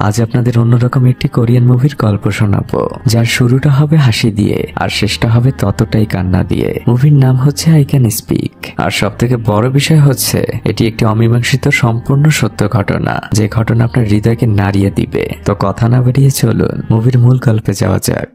আজ আপনাদের অন্যরকম একটি কোরিয়ান মুভির গল্প শোনাবো, যার শুরুটা হবে হাসি দিয়ে আর শেষটা হবে ততটাই কান্না দিয়ে। মুভির নাম হচ্ছে আই ক্যান স্পিক। আর সব থেকে বড় বিষয় হচ্ছে এটি একটি অমীমাংসিত সম্পূর্ণ সত্য ঘটনা, যে ঘটনা আপনার হৃদয়কে নাড়িয়ে দিবে। তো কথা না বেরিয়ে চলুন মুভির মূল গল্পে যাওয়া যাক।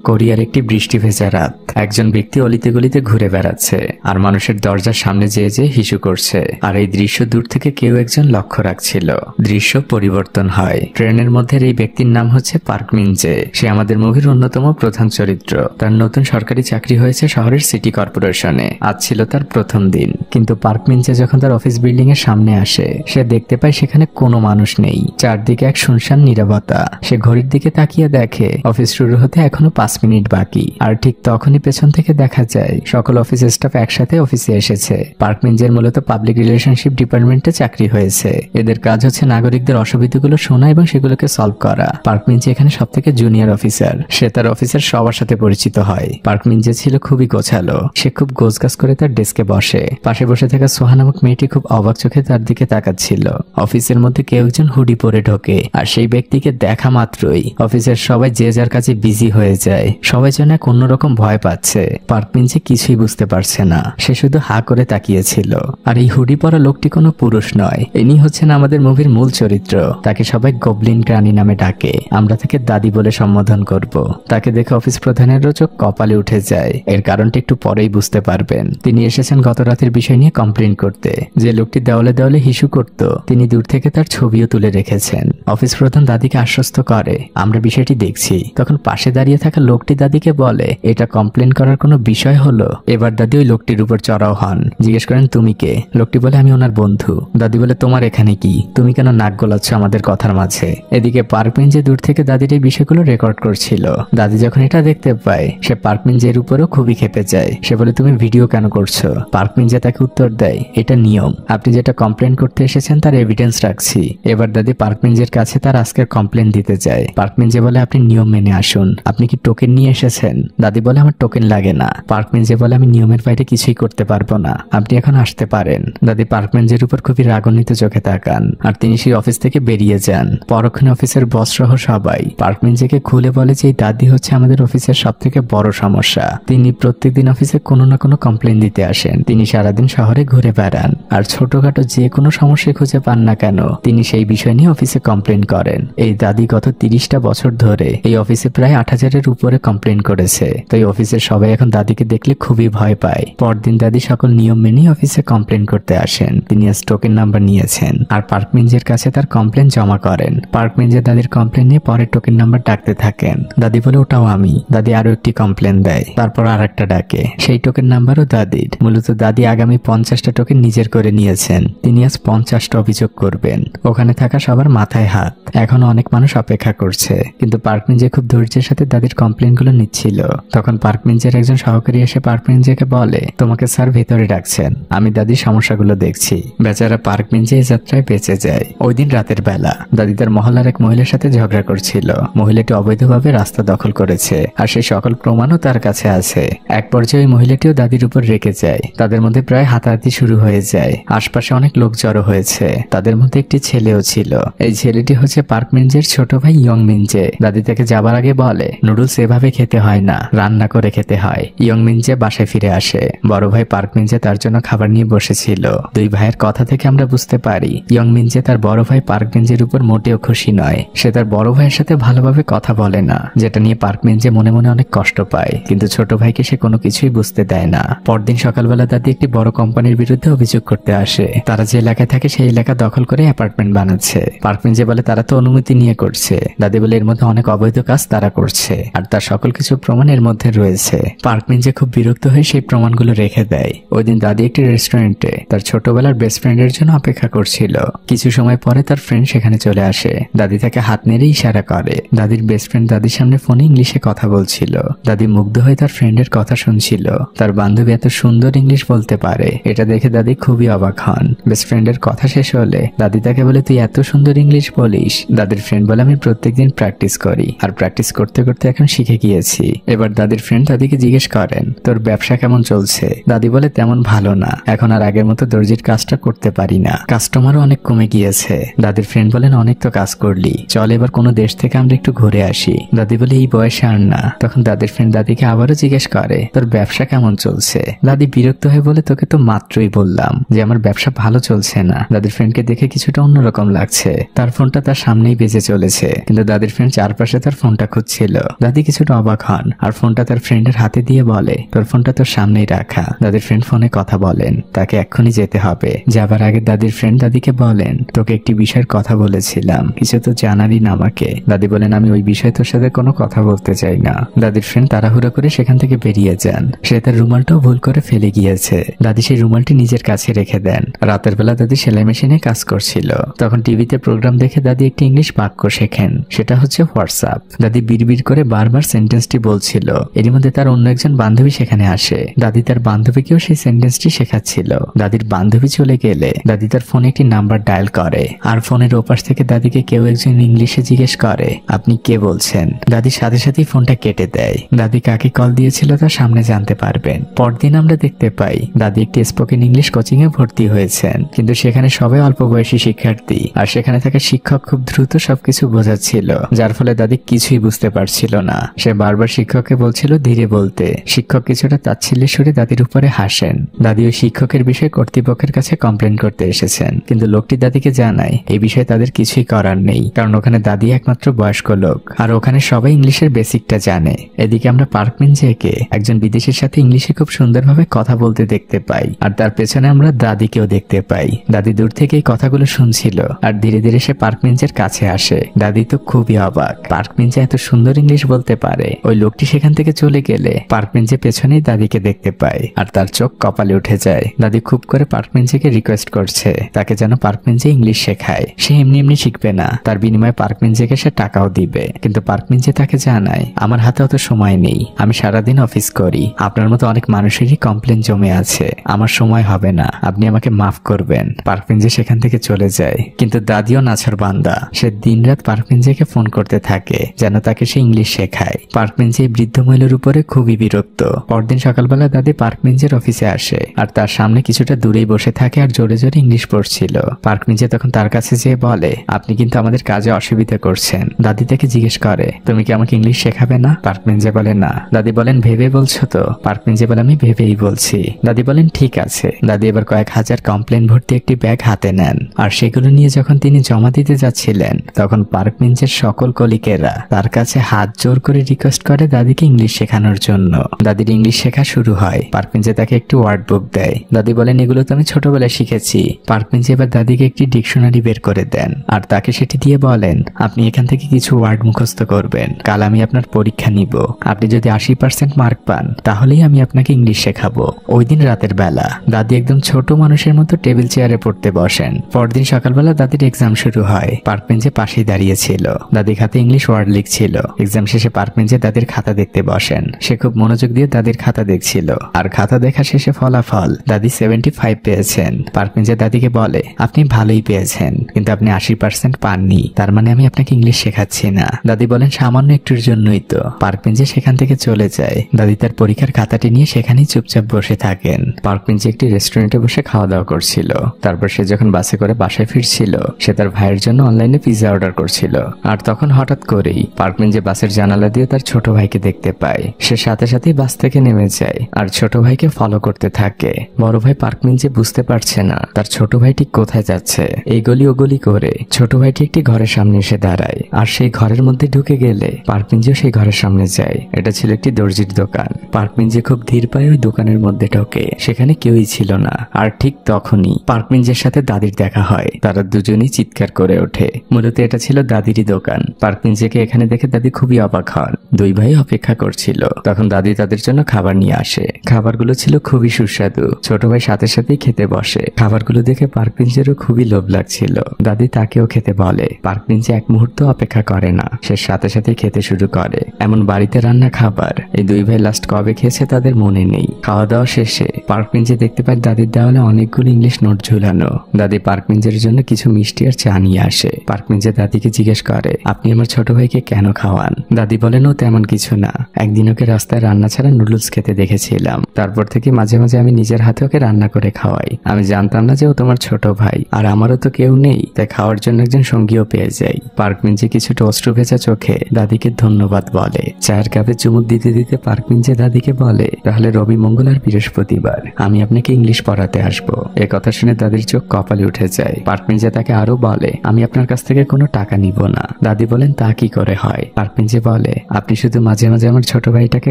কোরিয়ার একটি বৃষ্টি ভেজা রাত। একজন ব্যক্তি অলিতে গলিতে ঘুরে বেড়াচ্ছে আর মানুষের দরজার সামনে যেয়ে যেয়ে হিসু করছে। আর এই দৃশ্য দূর থেকে কেউ একজন লক্ষ্য রাখছিল। দৃশ্য পরিবর্তন হয়। ট্রেনের মধ্যে এই ব্যক্তির নাম হচ্ছে পার্ক মিন জে। সে আমাদের মুভির অন্যতম প্রধান চরিত্র। তার নতুন সরকারি চাকরি হয়েছে শহরের সিটি কর্পোরেশনে। আজ ছিল তার প্রথম দিন। কিন্তু পার্ক মিন জে যখন তার অফিস বিল্ডিং এর সামনে আসে, সে দেখতে পায় সেখানে কোনো মানুষ নেই। চারদিকে এক শুনশান নীরবতা। সে ঘড়ির দিকে তাকিয়ে দেখে অফিস শুরু হতে এখনো 5 মিনিট বাকি। আর ঠিক তখনই পেছন থেকে দেখা যায় সকল অফিস স্টাফ একসাথে অফিসে এসেছে। পার্ক মিন জের মূলত পাবলিক রিলেশনশিপ ডিপার্টমেন্টে চাকরি হয়েছে। এদের কাজ হচ্ছে নাগরিকদের অসুবিধাগুলো শোনা এবং সেগুলোকে সলভ করা। পার্ক মিন জে এখানে সব থেকে জুনিয়র অফিসার। সে তার অফিসের সবার সাথে পরিচিত হয়। পার্ক মিন জে ছিল খুবই গোছালো। সে খুব গোছগাছ করে তার ডেস্কে বসে। পাশে বসে থাকা সোহা নামক মেয়েটি খুব অবাক চোখে তার দিকে তাকাচ্ছিল। অফিসের মধ্যে কেউ একজন হুডি পরে ঢোকে আর সেই ব্যক্তিকে দেখা মাত্রই অফিসের সবাই যে যার কাছে বিজি হয়ে যায়। সবাই যেন এক অন্যরকম ভয় পাচ্ছে। পার্ক মিন জে কিছুই বুঝতে পারছে না। সে শুধু হা করে তাকিয়েছিল। আর এই হুডি পরা লোকটি কোনো পুরুষ নয়। ইনি হচ্ছেন আমাদের মুভির মূল চরিত্র। তাকে সবাই গবলিন রানী নামে ডাকে। আমরা তাকে দাদি বলে সম্বোধন করব। তাকে দেখে অফিস প্রধানেরও চোখ কপালে উঠে যায়। এর কারণটা একটু পরেই বুঝতে পারবেন। তিনি এসেছেন গত রাতের বিষয় নিয়ে কমপ্লেন করতে। যে লোকটি দেওয়ালে দেওয়ালে হিসু করত, তিনি দূর থেকে তার ছবিও তুলে রেখেছেন। অফিস প্রধান দাদিকে আশ্বস্ত করে, আমরা বিষয়টি দেখছি। তখন পাশে দাঁড়িয়ে থাকা লোকটি দাদিকে বলে, এটা কমপ্লেন করার কোনো বিষয় হলো? এবার দাদি ওই লোকটির উপর চড়াও হন। জিজ্ঞেস করেন, তুমি কে? লোকটি বলে, আমি ওনার বন্ধু। দাদি বলে, তোমার এখানে কি? তুমি কেন নাক গলাচ্ছ আমাদের কথার মাঝে? এদিকে পার্ক মিন জে দূর থেকে দাদির এই বিষয়গুলো রেকর্ড করছিল। দাদি যখন এটা দেখতে পায়, সে পার্ক মিন জের উপরও খুবই ক্ষেপে যায়। সে বলে, তুমি ভিডিও কেন করছো? পার্ক মিন জে তাকে উত্তর দেয়, এটা নিয়ম। আপনি যেটা কমপ্লেন করতে এসেছেন তার এভিডেন্স রাখছি। এবার দাদি পার্ক মিন জের কাছে তার আজকের কমপ্লেন দিতে যায়। পার্ক মিন জে বলে, আপনি নিয়ম মেনে আসুন। আপনি কি টোকেন নিয়ে এসেছেন? দাদি বলে, আমার টোকেন লাগে না। পার্ক মিন জে বলে, আমি নিয়মের বাইরে কিছুই করতে পারবো না। আপনি এখন আসতে পারেন। দাদি পার্ক মিন জের উপর খুবই রাগান্বিত চোখে তাকান আর তিনি সেই অফিস থেকে বেরিয়ে যান। পরক্ষণে অফিসের বস সহ সবাই পার্ক মিন জেকে খুলে বলে যে এই দাদি হচ্ছে আমাদের অফিসের সব থেকে বড় সমস্যা। তিনি প্রত্যেকদিন অফিসে কোনো না কোনো কমপ্লেন দিতে আসেন। তিনি সারাদিন শহরে ঘুরে বেড়ান আর ছোটখাটো যে কোনো সমস্যা খুঁজে পান না কেন, তিনি সেই বিষয় নিয়ে অফিসে কমপ্লেন করেন। এই দাদি গত 30টা বছর ধরে এই অফিসে প্রায় 8000-এর উপরে কমপ্লেন করেছে। তাই অফিসের সবাই এখন দাদিকে দেখলে খুবই ভয় পায়। পরদিন দাদি সকল নিয়ম মেনে অফিসে কমপ্লেন করতে আসেন। তিনি আজ টোকেন নাম্বার নিয়েছেন আর পার্ক মিন জের কাছে তার কমপ্লেন জমা করেন। পার্ক মিন জে দাদির কমপ্লেন নিয়ে পরের টোকেন নাম্বার ডাকতে থাকেন। দাদি বলে, ওটাও আমি। দাদি আরো একটি কমপ্লেন দেয়। তারপর আর একটা ডাকে। সেই টোকেন নাম্বারও দাদির। মূলত দাদি আগামী 50টা টোকেন নিজের করে নিয়েছেন। তিনি আজ 50টা অভিযোগ করবেন। ওখানে থাকা সবার মাথায় হাত। এখনো অনেক মানুষ অপেক্ষা করছে। কিন্তু পার্ক মিন জে খুব ধৈর্যের সাথে দাদির কমপ্লেন গুলো নিচ্ছিল। তখন পার্ক মিন জের একজন সহকারী এসে পার্ক মিন জেকে বলে, তোমাকে স্যার ভেতরে ডাকছেন। আমি দাদির সমস্যাগুলো দেখছি। বেচারা পার্ক মিন জে এই যাত্রায় বেঁচে যায়। ওই দিন রাতের বেলা দাদি তার মহল্লার এক মহিলার সাথে ঝগড়া করছিল। মহিলাটি অবৈধভাবে রাস্তা দখল করেছে আর সেই সকল প্রমাণও তার কাছে আছে। এক পর্যায়ে ওই মহিলাটিও দাদির উপর রেগে যায়। তাদের মধ্যে প্রায় হাতাহাতি শুরু হয়ে যায়। আশপাশে অনেক লোক জড়ো হয়েছে। তাদের মধ্যে একটি ছেলেও ছিল। এই ছেলেটি হচ্ছে পার্ক মিন জের ছোট ভাই ইয়ং মিন জে। দাদি তাকে যাবার আগে বলে, নুডলস এভাবে খেতে হয় না, রান্না করে খেতে হয়। ইয়ং মিন জে বাসায় ফিরে আসে। বড় ভাই পার্ক মিন জে তার জন্য খাবার নিয়ে বসেছিল। দুই ভাইয়ের কথা থেকে আমরা বুঝতে পারি ইয়ং মিন জে তার বড় ভাই পার্ক মিন জের উপর মোটেও খুশি নয়। সে তার বড় ভাইয়ের সাথে ভালোভাবে কথা বলে না, যেটা নিয়ে পার্ক মিন জে মনে মনে অনেক কষ্ট পায়। কিন্তু ছোট ভাইকে সে কোনো কিছুই বুঝতে দেয় না। পরদিন সকালবেলা দাদি একটি বড় কোম্পানির বিরুদ্ধে অভিযোগ করতে আসে। তারা যে এলাকায় থাকে সেই এলাকা দখল করে অ্যাপার্টমেন্ট বানাচ্ছে। পার্ক মিন জে বলে, তারা তো অনুমতি নিয়ে করছে। দাদি বলে, এর মধ্যে অনেক অবৈধ কাজ তারা করছে আর তার সকল কিছু প্রমাণ এর মধ্যে রয়েছে। পার্ক মিন জে খুব বিরক্ত হয়ে সেই প্রমাণগুলো রেখে দেয়। ওই দিন দাদি একটি রেস্টুরেন্টে তার ছোটবেলার বেস্ট ফ্রেন্ডের জন্য অপেক্ষা করছিল। কিছু সময় পরে তার ফ্রেন্ড সেখানে চলে আসে। দাদি তাকে হাত নেড়ে ইশারা করে। দাদির বেস্ট ফ্রেন্ড দাদির সামনে ফোনে ইংলিশে কথা বলছিল। দাদি মুগ্ধ হয়ে তার ফ্রেন্ডের কথা শুনছিল। তার বান্ধবী এত সুন্দর ইংলিশ বলতে পারে, এটা দেখে দাদি খুবই অবাক হন। বেস্ট ফ্রেন্ডের কথা শেষ হলে দাদি তাকে বলে, তুই এত সুন্দর ইংলিশ বলিস? দাদির ফ্রেন্ড বলে, আমি প্রত্যেকদিন প্র্যাকটিস করি আর প্র্যাকটিস করতে করতে এখন শিখে শিখে গিয়েছি। এবার দাদির ফ্রেন্ড দাদিকে জিজ্ঞেস করেন, তোর ব্যবসা কেমন চলছে? দাদি বলে, তেমন ভালো না, এখন আর আগের মতো দর্জির কাজটা করতে পারি না, কাস্টমারও অনেক কমে গিয়েছে। দাদির ফ্রেন্ড বলেন, অনেক তো কাজ করলি, চল এবার কোনো দেশ থেকে আমরা একটু ঘুরে আসি। দাদি বলে, এই বয়সে আর না। তখন দাদির ফ্রেন্ড দাদিকে আবারও জিজ্ঞেস করে, তোর ব্যবসা কেমন চলছে? দাদি বিরক্ত হয়ে বলে, তোকে তো মাত্রই বললাম যে আমার ব্যবসা ভালো চলছে না। দাদির ফ্রেন্ডকে দেখে কিছুটা অন্যরকম লাগছে, তার ফোনটা তার সামনেই বেজে চলেছে, কিন্তু দাদির ফ্রেন্ড চারপাশে তার ফোনটা খুঁজছিল। দাদি কিছুটা অবাক হন আর ফোনটা তার ফ্রেন্ডের হাতে দিয়ে বলে, তোর ফোনটা তোর সামনেই রাখা। দাদির ফ্রেন্ড ফোনে কথা বলেন, তাকে এক্ষুনি যেতে হবে। যাবার আগে দাদির ফ্রেন্ড দাদিকে বলেন, তোকে একটি বিষয়ের কথা বলেছিলাম, কিছু তো জানালি না আমাকে। দাদি বলেন, আমি ওই বিষয়ে তোর সাথে কোনো কথা বলতে চাই না। দাদির ফ্রেন্ড তাড়াহুড়ো করে সেখান থেকে বেরিয়ে যান। সে তার রুমালটাও ভুল করে ফেলে গিয়েছে। দাদি সেই রুমালটি নিজের কাছে রেখে দেন। রাতের বেলা দাদি সেলাই মেশিনে কাজ করছিল, তখন টিভিতে প্রোগ্রাম দেখে দাদি একটি ইংলিশ বাক্য শেখেন, সেটা হচ্ছে হোয়াটসঅ্যাপ। দাদি বিড়বিড় করে বারবার সেন্টেন্সটি বলছিল। এর মধ্যে তার অন্য একজন বান্ধবী সেখানে আসে। দাদি তার বান্ধবীকেও সেই সেন্টেন্সটি শেখাচ্ছিল। দাদির বান্ধবী চলে গেলে দাদি তার ফোনে একটি নাম্বার ডায়াল করে, আর ফোনের ওপাশ থেকে দাদিকে কেউ একজন ইংলিশে জিজ্ঞেস করে, আপনি কে বলছেন? দাদির সাথে সাথেই ফোনটা কেটে দেয়। দাদি কাকে কল দিয়েছিল তা সামনে জানতে পারবেন। পরদিন আমরা দেখতে পাই দাদি একটি স্পোকেন ইংলিশ কোচিং এ ভর্তি হয়েছেন, কিন্তু সেখানে সবাই অল্প বয়সী শিক্ষার্থী, আর সেখানে থাকা শিক্ষক খুব দ্রুত সবকিছু বোঝাচ্ছিল, যার ফলে দাদি কিছুই বুঝতে পারছিল না। সে বারবার শিক্ষককে বলছিল ধীরে বলতে। শিক্ষক কিছুটা তাচ্ছিল্যের সুরে দাদির উপরে হাসেন। দাদি ওই শিক্ষকের বিষয়ে কর্তৃপক্ষের কাছে কমপ্লেন করতে এসেছেন, কিন্তু লোকটি দাদিকে জানায় এই বিষয়ে তাদের কিছুই করার নেই, কারণ ওখানে দাদি একমাত্র বয়স্ক লোক, আর ওখানে সবাই ইংলিশের বেসিকটা জানে। এদিকে আমরা পার্কমিনজেকে একজন বিদেশির সাথে ইংলিশে খুব সুন্দরভাবে কথা বলতে দেখতে পাই, আর তার পেছনে আমরা দাদিকেও দেখতে পাই। দাদি দূর থেকে এই কথাগুলো শুনছিল, আর ধীরে ধীরে সে পার্কমিনজের কাছে আসে। দাদি তো খুবই অবাক, পার্কমিনজে এত সুন্দর ইংলিশ বলতে পারে। ওই লোকটি সেখান থেকে চলে গেলে পার্কমিনজে পেছনেই দাদিকে দেখতে পায়, আর তার চোখ কপালে উঠে যায়। দাদি খুব করে পার্কমিনজেকে রিকোয়েস্ট করছে তাকে যেন পার্কমিনজে ইংলিশ শেখায়। সে এমনি এমনি শিখবে না, তার বিনিময়ে পার্কমিনজেকে সে টাকাও দিবে। কিন্তু পার্কমিনজে তাকে জানায়, আমার হাতে অত সময় নেই, আমি সারাদিন অফিস করি, আপনার মতো অনেক মানুষেরই কমপ্লেন জমে আছে, আমার সময় হবে না, আপনি আমাকে মাফ করবেন। পার্কমিনজে সেখান থেকে চলে যায়, কিন্তু দাদিও নাছর বান্দা। সে দিনরাত পার্কমিনজেকে ফোন করতে থাকে যেন তাকে সে ইংলিশ শেখায়। পার্কমিনজে এই বৃদ্ধ মহিলার উপরে খুবই বিরক্ত। পরদিন সকালবেলা দাদি পার্কমিনজের অফিসে আসে, আর তার সামনে কিছুটা দূরেই বসে থাকে আর জোরে জোরে ইংলিশ পড়ছিল। পার্কমিনজে তখন তার কাছে যেয়ে বলে, আপনি কিন্তু আমাদের কাজে অসুবিধা করছেন। দাদি তাকে জিজ্ঞেস করে, তুমি কি আমাকে ইংলিশ শেখাবে না? পার্কমিনজে বলে, না। দাদি বলেন, ভেবে বলছো তো? পার্কমিনজে বলে, আমি ভেবেই বলছি। দাদি বলেন, ঠিক আছে। দাদি এবার কয়েক হাজার কমপ্লেন ভর্তি একটি ব্যাগ হাতে নেন, আর সেগুলো নিয়ে যখন তিনি জমা দিতে যাচ্ছিলেন তখন পার্কমিনজের সকল কলিগেরা তার কাছে হাত জোর করে রিকোয়েস্ট করে দাদিকে ইংলিশ শেখানোর জন্য। দাদির ইংলিশ শেখা শুরু হয়। পার্কমিনজে তাকে একটি ওয়ার্ড বুক দেয়। দাদি বলেন, এগুলো তো আমি ছোটবেলায় শিখেছি। পার্কমিনজে এবার দাদিকে একটি ডিকশনারি বের করে দেন, আর তাকে সেটি দিয়ে বলেন, আপনি এখান থেকে কিছু ওয়ার্ড মুখস্থ করবেন, কাল আমি আপনার পরীক্ষা নিব, আপনি যদি 80% মার্ক পান তাহলেই আমি আপনাকে ইংলিশ শেখাবো। ওই দিন রাতের বেলা দাদি একদম ছোট মানুষের মতো টেবিল চেয়ারে পড়তে বসেন। পরদিন সকালবেলা দাদির এক্সাম শুরু হয়। পার্কমিনজে পাশেই দাঁড়িয়েছিল, দাদি খাতে ইংলিশ ওয়ার্ড লিখছিল। এক্সাম শেষে পার্কমিনজে দাদির খাতা দেখতে বসেন। সে খুব মনোযোগ দিয়ে দাদির খাতা দেখছিল, আর খাতা দেখা শেষে ফলাফল দাদি 75 পেয়েছেন। পার্কমিনজে দাদিকে বলে, আপনি ভালোই পেয়েছেন, কিন্তু আপনি 80% পাননি, তার মানে আমি আপনাকে ইংলিশ শেখাচ্ছি না। দাদি বলেন, সামান্য একটুর জন্যই তো। পার্কমিনজে সেখান থেকে চলে যায়। দাদি তার পরীক্ষার খাতাটি নিয়ে সেখানেই চুপচাপ বসে থাকেন। পার্কমিনজে একটি রেস্টুরেন্টে বসে খাওয়া দাওয়া করছিল। তারপর সে যখন বাসে করে বাসায় ফিরছিল, সে তার ভাইয়ের জন্য অনলাইনে পিৎজা অর্ডার করছিল। আর তখন হঠাৎ করেই পার্কমিনজে বাসের জানালা দিয়ে তার ছোট ভাইকে দেখতে পায়। সে সাথে সাথেই বাস থেকে নেমে যায় আর ছোট ভাইকে ফলো করতে থাকে। বড় ভাই পার্কমিনজে বুঝতে পারছে না তার ছোট ভাই ঠিক কোথায় যাচ্ছে। এই গলি ও গলি করে ছোট ভাইটি একটি ঘরের সামনে এসে দাঁড়ায়, আর সেই ঘরের মধ্যে ঢুকে গেলে পার্কমিনজেও সেই ঘরের সামনে যায়। এটা ছিল একটি দর্জির দোকান। পার্কমিনজে খুব ধীর পায়ে ওই দোকানের মধ্যে ঢোকে। সেখানে কেউই ছিল না। আর ঠিক তখনই পার্কমিনজের সাথে দাদির দেখা হয়। তারা দুজনেই চিৎকার করে ওঠে। মূলত এটা ছিল দাদিরই দোকান। পার্কমিনজেকে এখানে দেখে দাদি খুবই অবাক হন। দুই ভাই অপেক্ষা করছিল। তখন দাদি তাদের জন্য খাবার নিয়ে আসে। খাবারগুলো ছিল খুবই সুস্বাদু। ছোট ভাই সাথে সাথেই খেতে বসে। খাবারগুলো দেখে পার্কমিনজেরও খুবই লোভ লাগছিল। দাদি তাকেও খেতে বলে। পার্কমিনজে এক মুহূর্ত অপেক্ষা করে না, সে সাথে সাথেই খেতে শুরু করে। এমন বাড়িতে রান্না খাবার এই দুই ভাই লাস্ট কবে খেয়েছে তাদের মনে নেই। খাওয়া দাওয়া শেষে পার্কমিনজে দেখতে পায় দাদির দেওয়ালে অনেকগুলো ইংলিশ নোট ঝুলানো। দাদি পার্কমিনজের জন্য কিছু মিষ্টি আর চা নিয়ে আসে। পার্কমিনজে দাদিকে জিজ্ঞেস করে, আপনি আমার ছোট ভাইকে কেন খাওয়ান? দাদি বলেন ও তেমন কিছু না, একদিন ওকে রাস্তায় রান্না ছাড়া নুডলস খেতে দেখেছিলাম। তারপর থেকে মাঝে মাঝে আমি নিজের হাতে ওকে রান্না করে খাওয়াই। আমি জানতাম না যে ও তোমার ছোট ভাই, আর আমারও তো কেউ নেই, তাই খাওয়ার জন্য একজন সঙ্গীও পেয়ে যাই। পার্কমিঞ্জি কিছুটা অশ্রু ভেজা চোখে দাদিকে ধন্যবাদ বলে। চায়ের কাপে চুমুক দিতে দিতে পার্কমিঞ্জি দাদিকে বলে, তাহলে রবি, মঙ্গল আর বৃহস্পতিবার আমি আপনাকে ইংলিশ পড়াতে আসবো। এ কথা শুনে দাদির চোখ কপালে উঠে যায়। পার্কমিঞ্জি তাকে আরো বলে, আমি আপনার কাছ থেকে কোনো টাকা নিব না। দাদি বলেন, তা কি করে হয়? পার্কমিঞ্জি বলে, আপনি শুধু মাঝে মাঝে আমার ছোট ভাইটাকে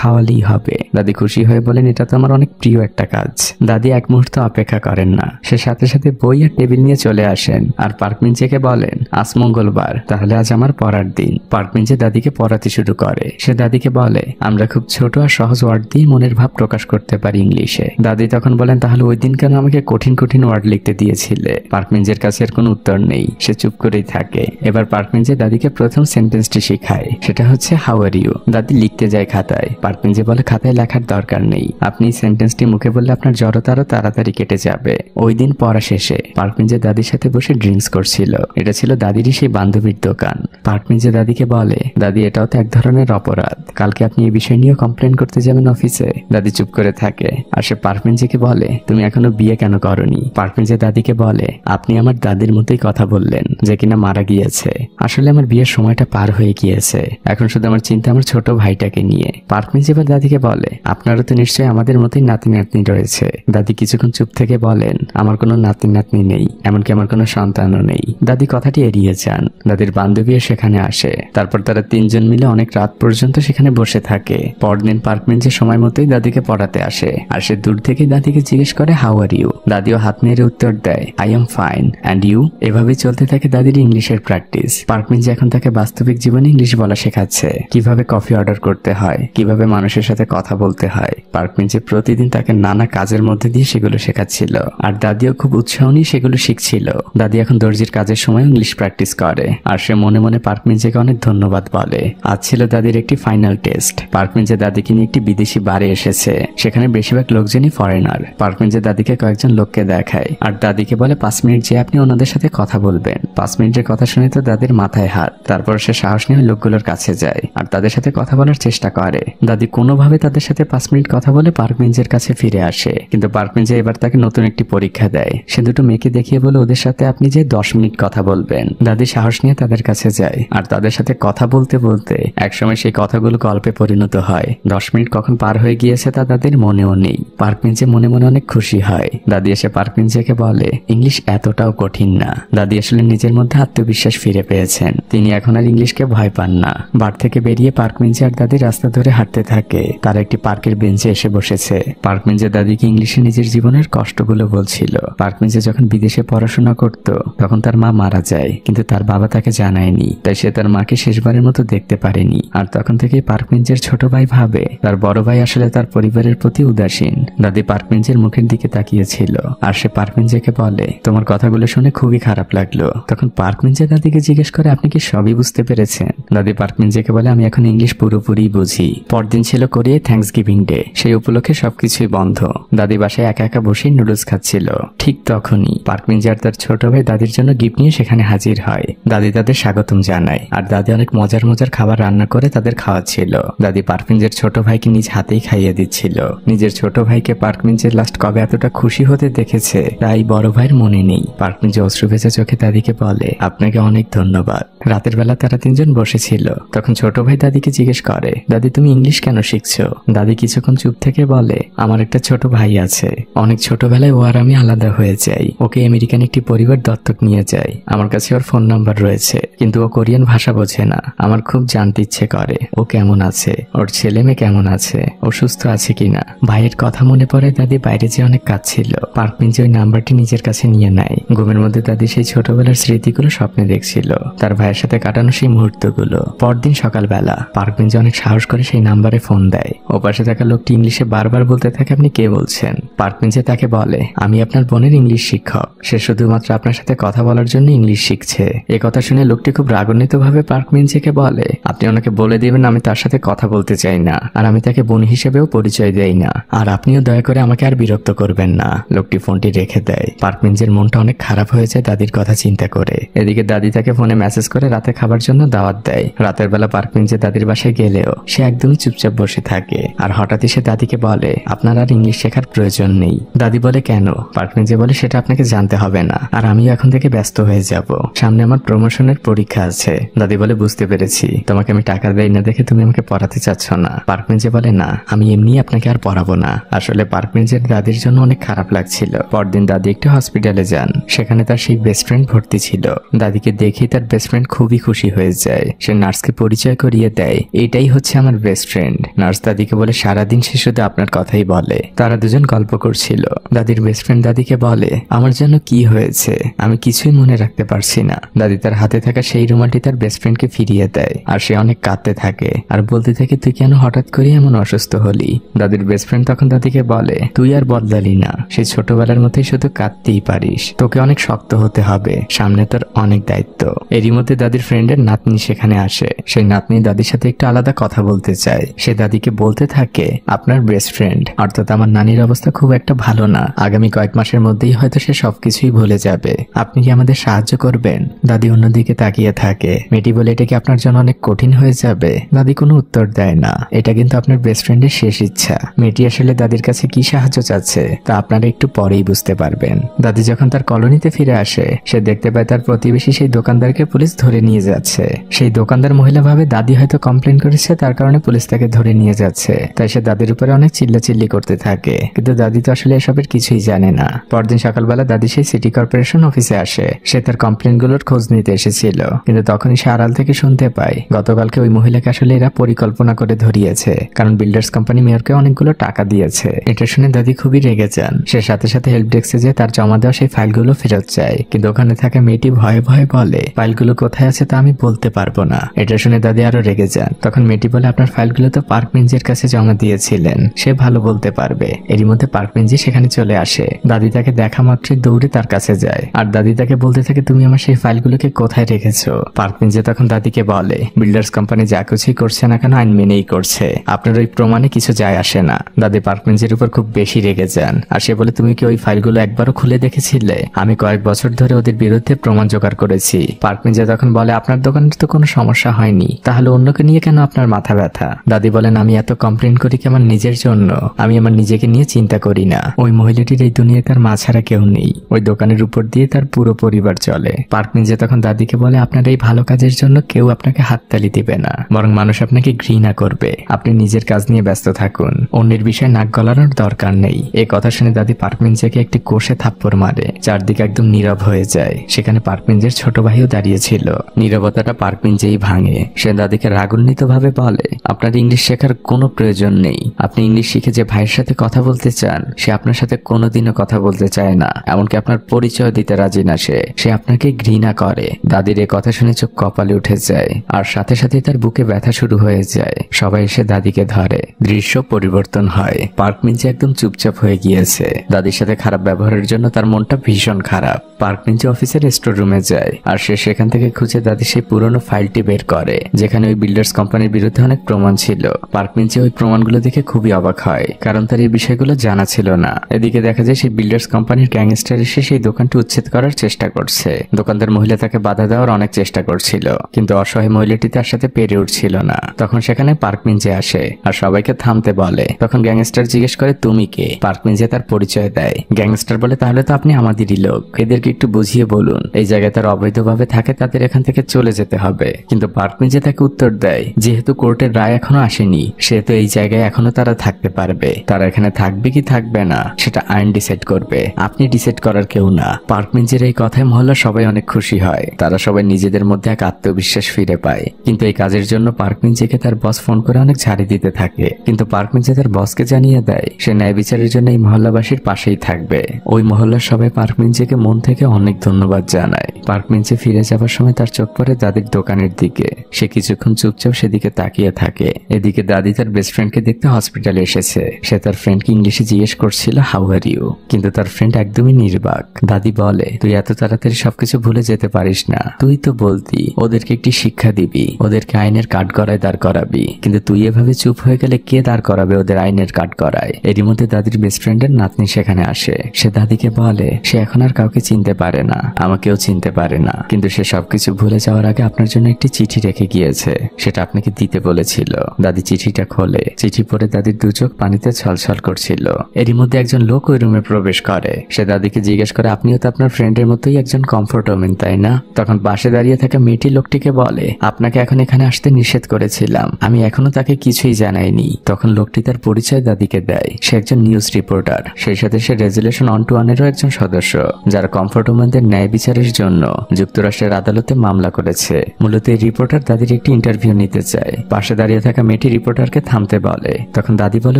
খাওয়ালেই হবে। দাদি খুশি হয়ে বলেন, এটা তো আমার অনেক প্রিয় একটা কাজ। দাদি এক মুহূর্ত অপেক্ষা করেন না, সে সাথে সাথে বই আর টেবিল নিয়ে চলে আসেন আর পার্কমিঞ্জিকে বলেন, আজ মঙ্গলবার, তাহলে আজ আমার পড়ার দিন। পার্কমিঞ্জি দাদিকে পড়াতে শুরু করে। সে দাদিকে বলে, আমরা খুব ছোট আর সহজ ওয়ার্ড দিয়ে মনের ভাব প্রকাশ করতে পারি ইংলিশে। দাদি তখন বলেন, তাহলে ওই দিন কেন আমাকে কঠিন কঠিন ওয়ার্ড লিখতে দিয়েছিলে? পার্কমিঞ্জির কাছে এর কোনো উত্তর নেই, সে চুপ করেই থাকে। এবার পার্কমিঞ্জি দাদিকে প্রথম সেন্টেন্সটি শেখায়, সেটা হচ্ছে হাউ আর ইউ। দাদি লিখতে যায় খাতায়। পার্কমিঞ্জি বলে, খাতায় লেখার দরকার নেই, আপনি সেন্টেন্সটি মুখে বললে আপনার জড়তা আরো তাড়াতাড়ি কেটে যাবে। ওই দিন পড়া শেষে পার্কমিঞ্জি দাদির সাথে বসে ড্রিঙ্কস করছিল। এটা ছিল দাদিরই সেই বান্ধবীর দোকান। পার্কমিঞ্জি দাদিকে বলে, দাদি এটাও তো এক ধরনের অপরাধ, কালকে আপনি এই বিষয় নিয়েও কমপ্লেন করতে যাবেন অফিসে। দাদি চুপ করে থাকে আর সে পার্কমিঞ্জিকে বলে, তুমি এখনো বিয়ে কেন করনি? পার্কমিঞ্জি দাদিকে বলে, আপনি আমার দাদির মতোই কথা বললেন, যে কিনা মারা গিয়েছে। আসলে আমার বিয়ের সময়টা পার হয়ে গিয়েছে, এখন শুধু আমার চিন্তা আমার ছোট ভাইটাকে নিয়ে। পার্কমিঞ্জি এবার দাদিকে বলে, আপনারও তো নিশ্চয়ই আমাদের মতোই নাতি নাতনি রয়েছে। দাদি কিছুক্ষণ চুপ থেকে বলেন, আমার কোনো নাতি নাতনি নেই, এমনকি আমার কোনো সন্তানও নেই। দাদি কথাটি এড়িয়ে যান। দাদির বান্ধবীও সেখানে আসে। তারপর তারা তিনজন মিলে অনেক রাত পর্যন্ত সেখানে বসে থাকে। পরদিন পার্কমিঞ্জি সময় মতোই দাদিকে পড়াতে আসে আর সে দূর থেকে দাদিকে জিজ্ঞেস করে, হাউ আর ইউ? দাদিও হাত নেড়ে উত্তর দেয়, I am fine, and you? এভাবেই চলতে থাকে দাদির ইংলিশের প্র্যাকটিস। পার্কমিঞ্জি এখন তাকে বাস্তবিক জীবনে ইংলিশ বলা শেখাচ্ছে, কিভাবে কফি অর্ডার করতে হয়, কিভাবে মানুষের সাথে কথা বলতে হয়। পার্কমিঞ্জি প্রতিদিন তাকে নানা কাজের মধ্যে দিয়ে সেগুলো শেখাচ্ছিল আর দাদিও খুব উৎসাহ নিয়ে সেগুলো শিখছিল। দাদি এখন দর্জির কাজের সময় ইংলিশ প্র্যাকটিস করে আর সে মনে মনে পার্কমিঞ্জিকে অনেক ধন্যবাদ বলে। আজ ছিল দাদির একটি ফাইনাল টেস্ট। পার্কমিঞ্জি দাদিকে নিয়ে একটি বিদেশি বারে এসেছে, সেখানে বেশিরভাগ লোকজনই ফরেনার। পার্কমিঞ্জি দাদিকে কয়েকজন লোককে দেখায় আর দাদিকে বলে, 5 মিনিট যে আপনি ওনাদের সাথে কথা বলবেন। 5 মিনিটের কথা শুনে তো দাদির মাথায় হাত। তারপর সে সাহস নিয়ে লোকগুলোর কাছে যায় আর তাদের সাথে কথা বলার চেষ্টা করে। দাদি কোনোভাবে তাদের সাথে 5 মিনিট কথা বলে পার্কমিঞ্জির কাছে ফিরে আসে, কিন্তু পার্কমিঞ্জি এবার তাকে নতুন একটি পরীক্ষা দেয়। সে দুটো মেয়েকে দেখিয়ে বলে, ওদের সাথে আপনি যে 10 মিনিট কথা বলবেন। দাদি সাহস নিয়ে তাদের কাছে যায় আর তাদের সাথে কথা বলতে বলতে একসময় সেই কথাগুলো গল্পে পরিণত হয়। 10 মিনিট কখন পার হয়ে গিয়েছে তা তাদের মনেও নেই। পার্কমিঞ্জি মনে মনে অনেক খুশি হয়। দাদি এসে পার্কমিঞ্জিকে বলে, ইংলিশ এতটাও কঠিন না। দাদি আসলে নিজের মধ্যে আত্মবিশ্বাস ফিরে পেয়েছেন, তিনি এখন আর ইংলিশকে ভয় পান না। বার থেকে বেরিয়ে পার্কমিঞ্জি আর দাদি রাস্তা ধরে হাঁটতে থাকে। তারা একটি পার্কের বেঞ্চে এসে বসেছে। পার্কমিঞ্জি দাদিকে ইংলিশে নিজের জীবনের কষ্টগুলো বলছিল। পার্কমিঞ্জি যখন বিদেশে পড়াশোনা করত তখন তার মা মারা যায়, কিন্তু তার বাবা তাকে জানায়নি, তাই সে তার মাকে শেষবারের মতো দেখতে পারেনি। আর তখন থেকেই পার্কমিঞ্জির ছোট ভাই ভাবে তার বড় ভাই আসলে তার পরিবারের প্রতি উদাসীন। দাদি পার্কমিঞ্জির মুখের দিকে তাকিয়েছিল আর সে পার্কমিঞ্জিকে বলে, তোমার কথাগুলো শুনে খুবই খারাপ লাগলো। তখন পার্কমিঞ্জি দাদিকে জিজ্ঞেস করে, আপনি কি সবই বুঝতে পেরেছেন? দাদি পার্কমিঞ্জিকে বলে, আমি এখন ইংলিশ পুরোপুরি বুঝি। পরদিন ছিল কোরিয়ায় থ্যাঙ্কসগিভিং ডে, সেই উপলক্ষে সবকিছুই বন্ধ। দাদি বাসায় একা একা বসেই নুডলস খাচ্ছিল। ঠিক তখনই পার্কমিঞ্জি আর তার ছোট ভাই দাদির জন্য গিফট নিয়ে সেখানে হাজির হয়। দাদি তাদের স্বাগতম জানায় আর দাদি অনেক মজার মজার খাবার রান্না করে তাদের খাওয়াচ্ছিল। দাদি পার্কমিঞ্জির ছোট ভাইকে নিজ হাতেই খাইয়ে দিচ্ছিল। নিজের ছোট ভাইকে পার্কমিঞ্জির লাস্ট কবে এতটা খুশি হতে দেখেছে তাই বড় ভাইয়ের মনে নেই। পার্কমিঞ্জি অশ্রু ভেজা চোখে দাদিকে বলে, আপনাকে অনেক ধন্যবাদ। রাতের বেলা তারা তিনজন বসেছিল। তখন ছোট ভাই দাদিকে জিজ্ঞেস করে, দাদি তুমি ইংলিশ কেন শিখছো? দাদি কিছুক্ষণ চুপ থেকে বলে, আমার একটা ছোট ভাই আছে, অনেক ছোটবেলায় ও আর আমি আলাদা হয়ে যাই। ওকে আমেরিকান একটি পরিবার দত্তক নিয়ে যায়। আমার কাছে ওর ফোন নাম্বার রয়েছে, কিন্তু ও কোরিয়ান ভাষা বোঝে না। আমার খুব জানতে ইচ্ছে করে ও কেমন আছে, ওর ছেলে মেয়ে কেমন আছে, ও সুস্থ আছে কিনা। ভাইয়ের কথা মনে পড়ে দাদি বাইরে যে অনেক কাঁদছিল। পার্কমিঞ্জি ওই নাম্বারটি নিজের কাছে নিয়ে নেয়। ঘুমের মধ্যে দাদি সেই ছোটবেলার স্মৃতিগুলো স্বপ্নে দেখছিল, তার ভাইয়ের সাথে কাটানো সেই মুহূর্তগুলো। পরদিন সকালবেলা পার্কমিঞ্জি অনেক সাহস করে সেই নাম্বারে ফোন দেয়। ও পাশে থাকা লোকটি ইংলিশে বারবার বলতে থাকে, আপনি কে বলছেন? পার্কমিঞ্জি তাকে বলে, আমি আপনার বোনের ইংলিশ শিক্ষক, সে শুধুমাত্র আপনার সাথে কথা বলার জন্য ইংলিশ শিখছে। এ কথা শুনে লোকটি খুব রাগান্বিত ভাবে পার্কমিঞ্জিকে বলে, আপনি ওনাকে বলে দিবেন আমি তার সাথে কথা বলতে চাই না, আর আমি তাকে বোন হিসেবেও পরিচয় দেই না, আর আপনিও দয়া করে আমাকে আর বিরক্ত করবেন না। লোকটি ফোনটি রেখে দেয়। পার্কমিঞ্জির মনটা অনেক খারাপ হয়ে যায় দাদির কথা চিন্তা করে। এদিকে দাদি তাকে ফোনে মেসেজ করে করে রাতে খাবার জন্য দাওয়াত দেয়। রাতের বেলা পার্কমিঞ্জে দাদির বাসায় গেলেও সে একদমই চুপচাপ বসে থাকে। আর হঠাৎই সে দাদিকে বলে, আপনার আর ইংলিশ শেখার প্রয়োজন নেই। দাদি বলে, কেন? পার্কমিঞ্জে বলে, সেটা আপনাকে জানতে হবে না, আর আমিও এখন থেকে ব্যস্ত হয়ে যাব, সামনে আমার প্রমোশনের পরীক্ষা আছে। দাদি বলে, বুঝতে পেরেছি, তোমাকে আমি টাকা দেই না দেখে তুমি আমাকে পড়াতে চাচ্ছ না। পার্কমিঞ্জে বলে, না, আমি এমনি আপনাকে আর পড়াবো না। আসলে পার্কমিঞ্জের দাদির জন্য অনেক খারাপ লাগছিল। পরদিন দাদি একটু হসপিটালে যান, সেখানে তার সেই বেস্ট ফ্রেন্ড ভর্তি ছিল। দাদিকে দেখেই তার বেস্ট ফ্রেন্ড খুবই খুশি হয়ে যায়। সে নার্সকে পরিচয় করিয়ে দেয়, এটাই হচ্ছে আমার বেস্ট ফ্রেন্ড। নার্স দাদিকে বলে, সারাদিন সে শুধু আপনার কথাই বলে। তারা দুজন গল্প করছিল। দাদির বেস্ট ফ্রেন্ড দাদিকে বলে, আমার জন্য কি হয়েছে আমি কিছুই মনে রাখতে পারছি না। দাদি তার হাতে থাকা সেই রুমালটি তার বেস্ট ফ্রেন্ডকে ফিরিয়ে দেয়, আর সে অনেক কাঁদতে থাকে আর বলতে থাকে, তুই কেন হঠাৎ করে এমন অসুস্থ হলি? দাদির বেস্ট ফ্রেন্ড তখন দাদিকে বলে, তুই আর বদলালি না, সেই ছোটবেলার মতোই শুধু কাঁদতেই পারিস, তোকে অনেক শক্ত হতে হবে, সামনে তোর অনেক দায়িত্ব। এরই মধ্যে দাদির ফ্রেন্ডের নাতনি সেখানে আসে। সেই নাতনি দাদির সাথে একটু আলাদা কথা বলতে চায়। সে দাদিকে বলতে থাকে, আপনার বেস্ট ফ্রেন্ড অর্থাৎ আমার নানির অবস্থা খুব একটা ভালো না, আগামী কয়েক মাসের মধ্যেই হয়তো সে সবকিছুই ভুলে যাবে, আপনি কি আমাদের সাহায্য করবেন? দাদি অন্যদিকে তাকিয়ে থাকে। মেয়েটি বলে, এটা কি আপনার জন্য অনেক কঠিন হয়ে যাবে? দাদি কোনো উত্তর দেয় না। এটা কিন্তু আপনার বেস্ট ফ্রেন্ডের শেষ ইচ্ছা। মেয়েটি আসলে দাদির কাছে কি সাহায্য চাচ্ছে তা আপনারা একটু পরেই বুঝতে পারবেন। দাদি যখন তার কলোনিতে ফিরে আসে, সে দেখতে পায় তার প্রতিবেশী সেই দোকানদারকে পুলিশ ধরে নিয়ে যাচ্ছে। সেই দোকানদার মহিলা ভাবে দাদি হয়তো কমপ্লেন করেছে, তার কারণে পুলিশ তাকে ধরে নিয়ে যাচ্ছে। তাই সে দাদির উপরে অনেক চিল্লাচিল্লি করতে থাকে, কিন্তু দাদি তো আসলে এসবের কিছুই জানে না। পরদিন সকালবেলা দাদি সেই সিটি কর্পোরেশন অফিসে আসে। সে তার কমপ্লেনগুলোর খোঁজ নিতে এসেছিল, কিন্তু তখনই সে আড়াল থেকে শুনতে পায় গতকালকে ওই মহিলাকে আসলে এরা পরিকল্পনা করে ধরিয়েছে, কারণ বিল্ডার্স কোম্পানি মেয়রকে অনেকগুলো টাকা দিয়েছে। এটা শুনে দাদি খুবই রেগে যান। সে সাথে সাথে হেল্প ডেস্কে যেয়ে তার জমা দেওয়া সেই ফাইলগুলো ফেরত চায়, কিন্তু ওখানে থাকা মেয়েটি ভয়ে ভয়ে বলে, ফাইলগুলো কোথায় আছে তা আমি বলতে পারবো না। এটা শুনে দাদি আরো রেগে যান। তখন মেয়েটি বলে, আপনার ফাইলগুলো তো পার্কমিঞ্জের কাছে জমা দিয়েছিলেন, সে ভালো বলতে পারবে। এরই মধ্যে পার্কমিঞ্জি সেখানে চলে আসে। দাদি তাকে দেখা মাত্রই দৌড়ে তার কাছে যায়, আর দাদি তাকে বলতে থাকে, তুমি আমার সেই ফাইলগুলোকে কোথায় রেখেছো? পার্কমিঞ্জি তখন দাদিকে বলে, বিল্ডার্স কোম্পানি যা কিছুই করছে না কেন আইন মেনেই করছে, আপনার ওই প্রমাণে কিছু যায় আসে না। দাদি পার্কমিঞ্জির উপর খুব বেশি রেগে যান, আর সে বলে, তুমি কি ওই ফাইলগুলো একবারও খুলে দেখেছিলে? আমি কয়েক বছর ধরে ওদের বিরুদ্ধে প্রমাণ জোগাড় করেছি। পার্কমিঞ্জি তখন বলে, আপনার দোকানের তো কোনো সমস্যা হয়নি, তাহলে অন্যকে নিয়ে কেন আপনার মাথা ব্যথা? দাদি বলেন, আমি এত কমপ্লেন করি কি আমার নিজের জন্য? আমি আমার নিজেকে নিয়ে চিন্তা করি না। ওই মহিলাটির এই দুনিয়ায় তার মা ছাড়া কেউ নেই, ওই দোকানের উপর দিয়ে তার পুরো পরিবার চলে। পার্কমিঞ্জি তখন দাদিকে বলে, আপনার এই ভালো কাজের জন্য কেউ আপনাকে হাততালি দিবে না, বরং মানুষ আপনাকে ঘৃণা করবে। আপনি নিজের কাজ নিয়ে ব্যস্ত থাকুন, অন্যের বিষয়ে নাক গলানোর দরকার নেই। এই কথা শুনে দাদি পার্কমিঞ্জিকে একটি কোষে থাপ্পড় মারে। চারদিকে একদম নীরব হয়ে যায়। সেখানে পার্কমিঞ্জির ছোট ভাইও দাঁড়িয়ে ছিল। নীরবতাটা পার্কমিঞ্জিই ভাঙে। সে দাদিকে রাগান্বিত ভাবে বলে, আপনার ইংলিশ শেখার কোনো প্রয়োজন নেই। আপনি ইংলিশ শিখে যে ভাইয়ের সাথে কথা বলতে চান, সে আপনার সাথে কোনোদিনও কথা বলতে চায় না, এমনকি আপনার পরিচয় দিতে রাজি না। সে আপনাকে ঘৃণা করে। দাদির এই কথা শুনে চোখ কপালে উঠে যায়, আর সাথে সাথে তার বুকে ব্যথা শুরু হয়ে যায়। সবাই এসে দাদিকে ধরে। দৃশ্য পরিবর্তন হয়। পার্কমিঞ্জি একদম চুপচাপ হয়ে গিয়েছে। দাদির সাথে খারাপ ব্যবহারের জন্য তার মনটা ভীষণ খারাপ। পার্কমিঞ্জি অফিসের স্টোর রুমে যায়, আর সে সেখান থেকে খুঁজে দাদি সেই পুরনো ফাইলটি বের করে, যেখানে ওই বিল্ডার্স কোম্পানির বিরুদ্ধে অনেক প্রমাণ ছিল। পার্কমিঞ্জি ওই প্রমাণগুলো দেখে খুবই অবাক হয়, কারণ তার এই বিষয়গুলো জানা ছিল না। এদিকে দেখা যায় সেই বিল্ডার্স কোম্পানির গ্যাংস্টার এসে সেই দোকানটি উচ্ছেদ করার চেষ্টা করছে। দোকানদার মহিলা তাকে বাধা দেওয়ার অনেক চেষ্টা করছিল, কিন্তু অসহায় মহিলাটি তার সাথে পেরে উঠছিল না। তখন সেখানে পার্কমিঞ্জি আসে আর সবাইকে থামতে বলে। তখন গ্যাংস্টার জিজ্ঞেস করে, তুমি কে? পার্কমিঞ্জি তার পরিচয় দেয়। গ্যাংস্টার বলে, তাহলে তো আপনি আমাদেরই লোক, এদেরকে একটু বুঝিয়ে বলুন, এই জায়গায় তারা অবৈধভাবে থাকে, তাদের এখান থেকে চলে যেতে হবে। কিন্তু পার্কমিঞ্জি তাকে উত্তর দেয়, যেহেতু কোর্টের রায় এখনো আসেনি, সেহেতু এই জায়গায় এখনো তারা থাকতে পারবে। তারা এখানে থাকবে কি থাকবে না সেটা আইন ডিসাইড করবে, আপনি ডিসাইড করার কেউ না। পার্কমিঞ্জির এই কথায় মহল্লার সবাই অনেক খুশি হয়। তারা সবাই নিজেদের মধ্যে এক আত্মবিশ্বাস ফিরে পায়। কিন্তু এই কাজের জন্য পার্কমিঞ্জিকে তার বস ফোন করে অনেক ঝাড়ি দিতে থাকে। কিন্তু পার্কমিঞ্জি তার বসকে জানিয়ে দেয় সে ন্যায় বিচারের জন্য এই মহল্লাবাসীর পাশেই থাকবে। ওই মহল্লার সবাই পার্কমিঞ্জিকে মন থেকে অনেক ধন্যবাদ জানায়। পার্কমিঞ্জি ফিরে যাবার সময় তার চোখ পড়ে দাদির দোকানের দিকে। সে কিছুক্ষণ চুপচাপ সেদিকে তাকিয়ে থাকে। এদিকে দাদি তার বেস্ট ফ্রেন্ডকে দেখতে হসপিটালে এসেছে। সে তার ফ্রেন্ডকে ইংলিশে জিজ্ঞেস করছিল, হাউ আর ইউ? কিন্তু তার ফ্রেন্ড একদমই নির্বাক। দাদি বলে, তুই এত তাড়াতাড়ি সবকিছু ভুলে যেতে পারিস না। তুই তো বলতি ওদেরকে একটি শিক্ষা দিবি, ওদেরকে আইনের কাঠগড়ায় দাঁড় করাবি, কিন্তু তুই এভাবে চুপ হয়ে গেলে কে দাঁড় করাবে ওদের আইনের কাঠগড়ায়? এরই মধ্যে দাদির বেস্ট ফ্রেন্ডের নাতনি সেখানে আসে। সে দাদিকে বলে, সে এখন আর কাউকে চিনতে পারে না, আমাকেও চিনতে পারে না, কিন্তু সে সবকিছু ভুলে যাওয়ার আগে আপনার জন্য একটি চিঠি রেখে গিয়েছে, সেটা আপনাকে দিতে বলেছিল। দাদি চিঠিটা খোলে। চিঠি পড়ে দাদির দু চোখ পানিতে ছলছল করছিল। এরই মধ্যে একজন লোক ওই রুমে প্রবেশ করে। সে দাদিকে জিজ্ঞেস করে, আপনিও তো আপনার ফ্রেন্ডের মতোই একজন কমফোর্ট ওমেন, তাই না? তখন পাশে দাঁড়িয়ে থাকা মেয়েটি লোকটিকে বলে, আপনাকে এখন এখানে আসতে নিষেধ করেছিলাম, আমি এখনো তাকে কিছুই জানাইনি। তখন লোকটি তার পরিচয় দাদিকে দেয়। সে একজন নিউজ রিপোর্টার, সেই সাথে সে রেজুলেশন 121-এরও একজন সদস্য, যারা কমফোর্ট ওমেনদের ন্যায় বিচারের জন্য যুক্তরাষ্ট্রের আদালতে মামলা করেছে। মূলত এই রিপোর্টার দাদির একটি ইন্টারভিউ নিতে চায়। পাশে দাঁড়িয়ে থাকা মেয়েটি রিপোর্টারকে থামতে বলে। তখন দাদি বলে,